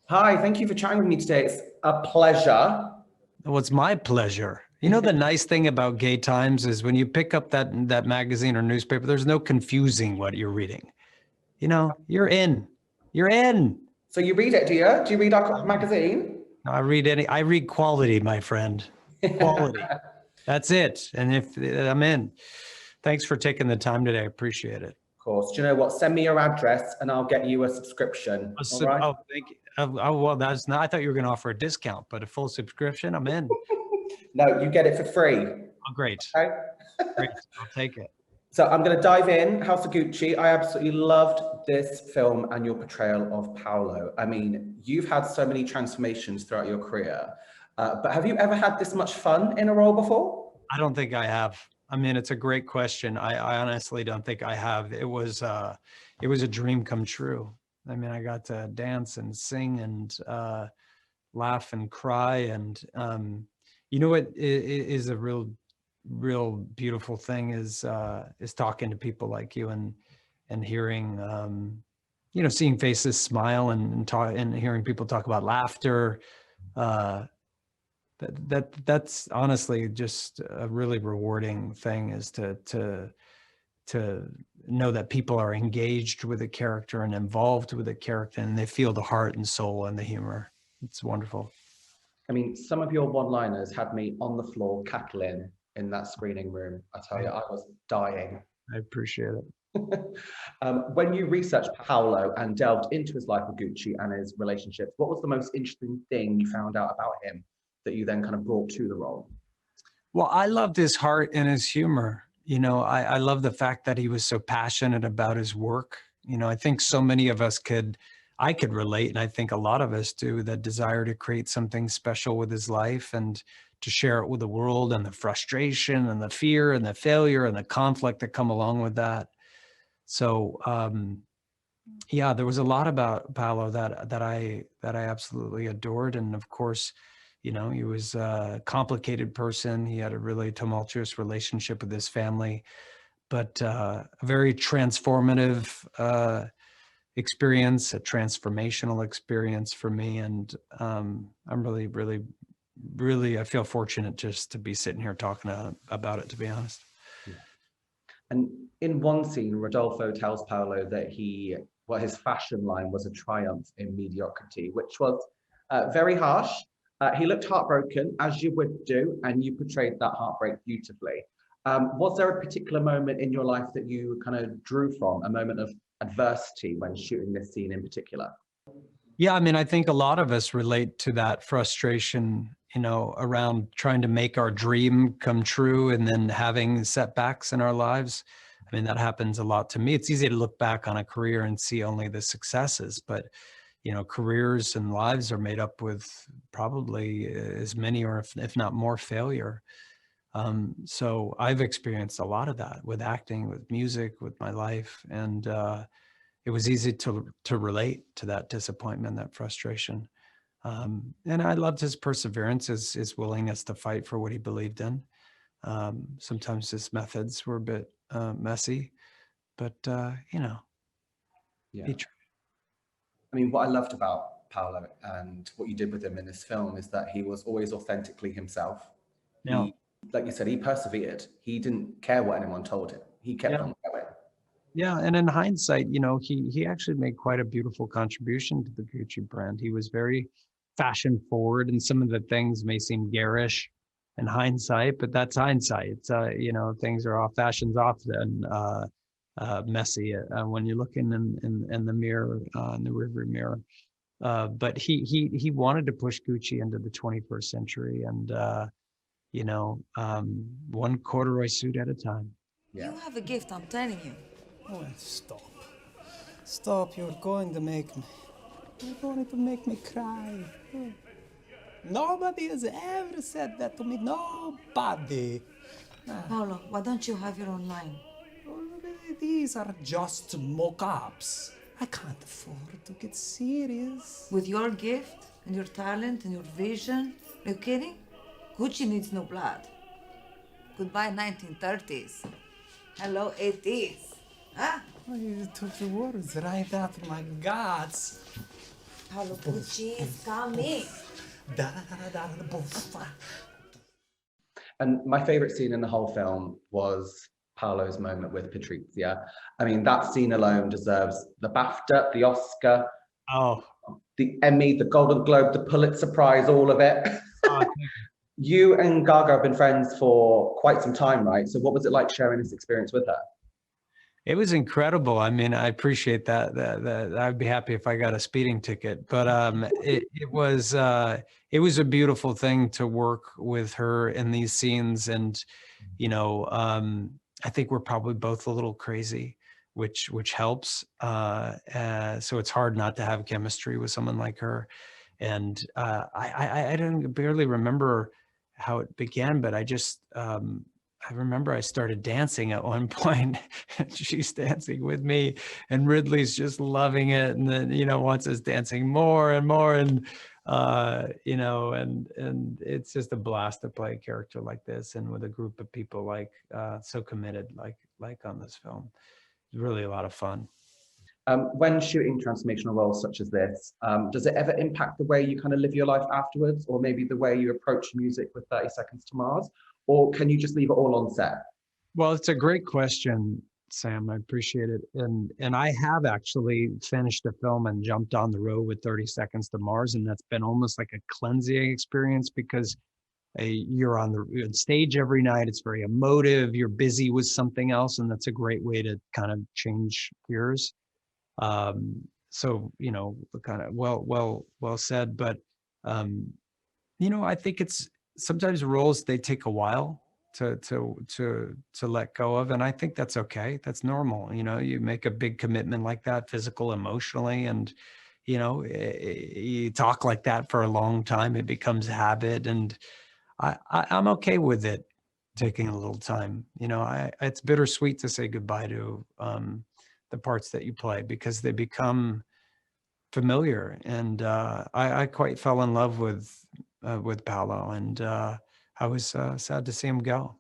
Hi, thank you for chatting with me today. It's a pleasure. Well, it's my pleasure. You know, the nice thing about Gay Times is when you pick up that magazine or newspaper, there's no confusing what you're reading. You know, you're in. You're in. So you read it, do you? Do you read our magazine? I read quality, my friend. Quality. That's it. And if I'm in. Thanks for taking the time today. I appreciate it. Of course. Do you know what? Send me your address and I'll get you a subscription. All right. Oh, thank you. Well, that's not, I thought you were going to offer a discount, but a full subscription, I'm in. No, you get it for free. Oh, great. Okay. Great. I'll take it. So I'm going to dive in. House of Gucci. I absolutely loved this film and your portrayal of Paolo. I mean, you've had so many transformations throughout your career, but have you ever had this much fun in a role before? I don't think I have. I mean, it's a great question. I honestly don't think I have. It was a dream come true. I mean, I got to dance and sing and laugh and cry. And you know what is a real beautiful thing is talking to people like you and hearing, you know, seeing faces smile and hearing people talk about laughter. Uh, that's honestly just a really rewarding thing, is to know that people are engaged with a character and involved with a character, and they feel the heart and soul and the humor. It's wonderful. I mean, some of your one-liners had me on the floor cackling in that screening room. I tell you, I was dying. I appreciate it. When you researched Paolo and delved into his life with Gucci and his relationships, what was the most interesting thing you found out about him that you then kind of brought to the role? Well, I loved his heart and his humor. You know, I love the fact that he was so passionate about his work. You know, I think so many of us I could relate, and I think a lot of us do, that desire to create something special with his life and to share it with the world, and the frustration and the fear and the failure and the conflict that come along with that. So, yeah, there was a lot about Paolo that I absolutely adored. And of course, you know, he was a complicated person. He had a really tumultuous relationship with his family, but a very transformative experience, a transformational experience for me. And I'm really, I feel fortunate just to be sitting here talking about it, to be honest. Yeah. And in one scene, Rodolfo tells Paolo that his fashion line was a triumph in mediocrity, which was very harsh. He looked heartbroken, as you would do, and you portrayed that heartbreak beautifully. Was there a particular moment in your life that you kind of drew from, a moment of adversity when shooting this scene in particular? Yeah, I mean, I think a lot of us relate to that frustration, you know, around trying to make our dream come true and then having setbacks in our lives. I mean, that happens a lot to me. It's easy to look back on a career and see only the successes, but you know, careers and lives are made up with probably as many, or if not more, failure. So I've experienced a lot of that with acting, with music, with my life, and it was easy to relate to that disappointment, that frustration. And I loved his perseverance, his willingness to fight for what he believed in. Sometimes his methods were a bit messy, but you know, Yeah. he tried. I mean, what I loved about Paolo and what you did with him in this film is that he was always authentically himself. Yeah, He, like you said, he persevered. He didn't care what anyone told him. He kept yeah, on going. yeah. And in hindsight, you know, he actually made quite a beautiful contribution to the Gucci brand. He was very fashion forward, and some of the things may seem garish in hindsight, but that's hindsight. It's, you know, things are off, fashion's often messy when you're looking in the mirror, in the rearview mirror. But he wanted to push Gucci into the 21st century, and you know, one corduroy suit at a time. Yeah. You have a gift, I'm telling you. Oh, stop. Stop, you're going to make me. You're going to make me cry. Nobody has ever said that to me. Nobody. Paolo, why don't you have your own line? These are just mock-ups. I can't afford to get serious. With your gift and your talent and your vision, are you kidding? Gucci needs no blood. Goodbye 1930s. Hello 80s. Huh? You took the words right out of my guts. Paolo Pucci is coming. Da da da da da boof. And my favorite scene in the whole film was Paolo's moment with Patrizia. I mean, that scene alone deserves the BAFTA, the Oscar, Oh, the Emmy, the Golden Globe, the Pulitzer Prize, all of it. thank You and Gaga have been friends for quite some time, right? So what was it like sharing this experience with her? It was incredible. I mean, I appreciate that. That I'd be happy if I got a speeding ticket. But it was a beautiful thing to work with her in these scenes, and I think we're probably both a little crazy, which helps. So it's hard not to have chemistry with someone like her. And I don't barely remember how it began, but I remember I started dancing at one point and she's dancing with me and Ridley's just loving it. And then, wants us dancing more and more. And, and it's just a blast to play a character like this. And with a group of people so committed, like on this film, it's really a lot of fun. When shooting transformational roles such as this, does it ever impact the way you kind of live your life afterwards, or maybe the way you approach music with 30 Seconds to Mars? Or can you just leave it all on set? Well, it's a great question, Sam. I appreciate it. And I have actually finished a film and jumped on the road with 30 Seconds to Mars, and that's been almost like a cleansing experience because you're on the stage every night. It's very emotive. You're busy with something else, and that's a great way to kind of change gears. So kind of well said. But I think it's sometimes roles they take a while to let go of, and I think that's okay. That's normal. You make a big commitment like that, physical, emotionally, and you talk like that for a long time. It becomes habit, and I'm okay with it taking a little time. It's bittersweet to say goodbye to the parts that you play because they become familiar. And I quite fell in love with Paolo, and I was sad to see him go.